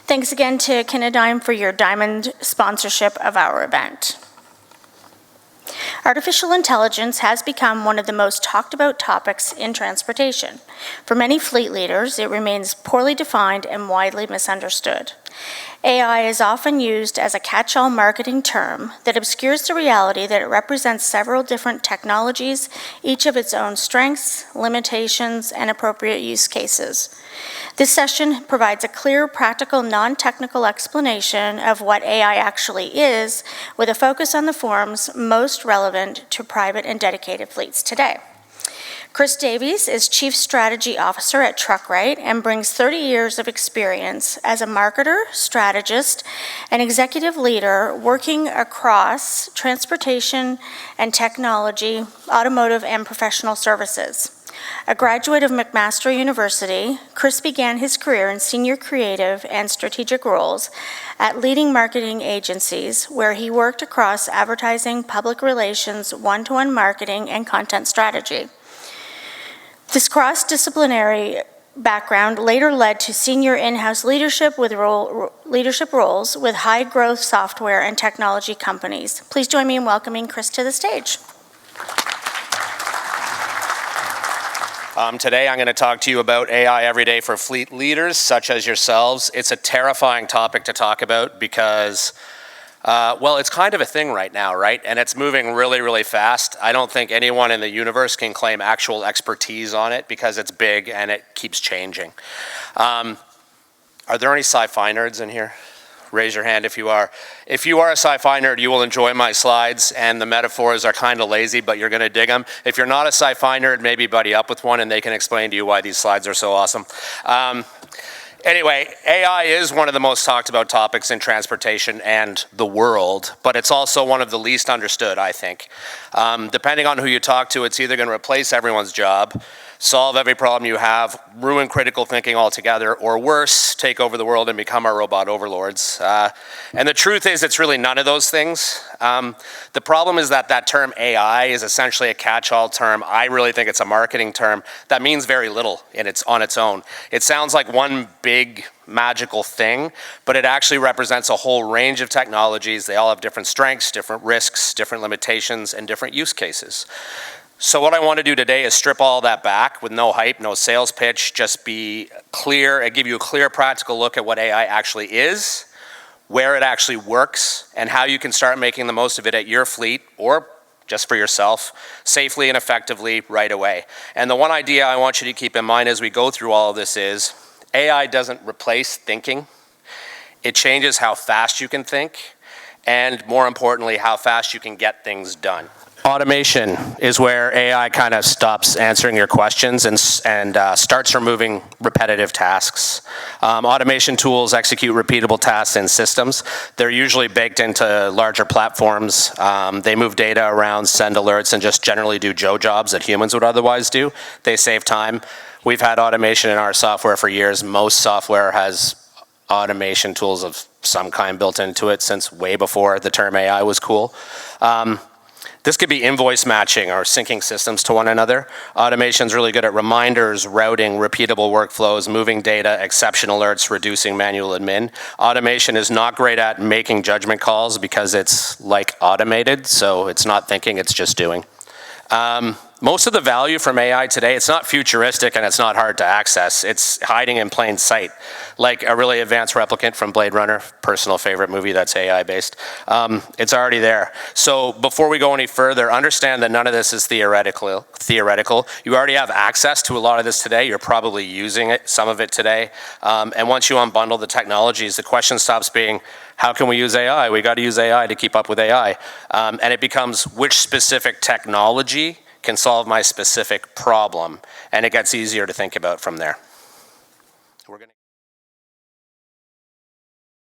Thanks again to Kinedigm for your diamond sponsorship of our event. Artificial intelligence has become one of the most talked about topics in transportation. For many fleet leaders, it remains poorly defined and widely misunderstood. AI is often used as a catch-all marketing term that obscures the reality that it represents several different technologies, each of its own strengths, limitations, and appropriate use cases. This session provides a clear, practical, non-technical explanation of what AI actually is, with a focus on the forms most relevant to private and dedicated fleets today. Chris Davies is Chief Strategy Officer at TruckRight and brings 30 years of experience as a marketer, strategist, and executive leader working across transportation and technology, automotive, and professional services. A graduate of McMaster University, Chris began his career in senior creative and strategic roles at leading marketing agencies, where he worked across advertising, public relations, one-to-one marketing, and content strategy. This cross-disciplinary background later led to senior in-house leadership roles with high-growth software and technology companies. Please join me in welcoming Chris to the stage. Today I'm going to talk to you about AI every day for fleet leaders such as yourselves. It's a terrifying topic to talk about because well, it's kind of a thing right now, right? And it's moving really, really fast. I don't think anyone in the universe can claim actual expertise on it because it's big and it keeps changing. Are there any sci-fi nerds in here? Raise your hand if you are. If you are a sci-fi nerd, you will enjoy my slides, and the metaphors are kind of lazy, but you're going to dig them. If you're not a sci-fi nerd, maybe buddy up with one and they can explain to you why these slides are so awesome. Anyway, AI is one of the most talked about topics in transportation and the world, but it's also one of the least understood, I think. Depending on who you talk to, it's either going to replace everyone's job, solve every problem you have, ruin critical thinking altogether, or worse, take over the world and become our robot overlords. And the truth is, it's really none of those things. The problem is that term AI is essentially a catch-all term. I really think it's a marketing term that means very little on its own. It sounds like one big magical thing, but it actually represents a whole range of technologies. They all have different strengths, different risks, different limitations, and different use cases. So what I want to do today is strip all that back with no hype, no sales pitch, just be clear and give you a clear practical look at what AI actually is, where it actually works, and how you can start making the most of it at your fleet or just for yourself, safely and effectively right away. And the one idea I want you to keep in mind as we go through all of this is AI doesn't replace thinking. It changes how fast you can think, and more importantly, how fast you can get things done. Automation is where AI kind of stops answering your questions and starts removing repetitive tasks. Automation tools execute repeatable tasks in systems. They're usually baked into larger platforms. They move data around, send alerts, and just generally do Joe jobs that humans would otherwise do. They save time. We've had automation in our software for years. Most software has automation tools of some kind built into it since way before the term AI was cool. This could be invoice matching or syncing systems to one another. Automation's really good at reminders, routing, repeatable workflows, moving data, exception alerts, reducing manual admin. Automation is not great at making judgment calls because it's like automated, so it's not thinking, it's just doing. Most of the value from AI today, it's not futuristic and it's not hard to access. It's hiding in plain sight, like a really advanced replicant from Blade Runner, personal favorite movie that's AI based. It's already there. So before we go any further, understand that none of this is theoretical. You already have access to a lot of this today. You're probably using it, some of it today. And once you unbundle the technologies, the question stops being, how can we use AI? We got to use AI to keep up with AI. And it becomes, which specific technology can solve my specific problem? And it gets easier to think about from there. We're gonna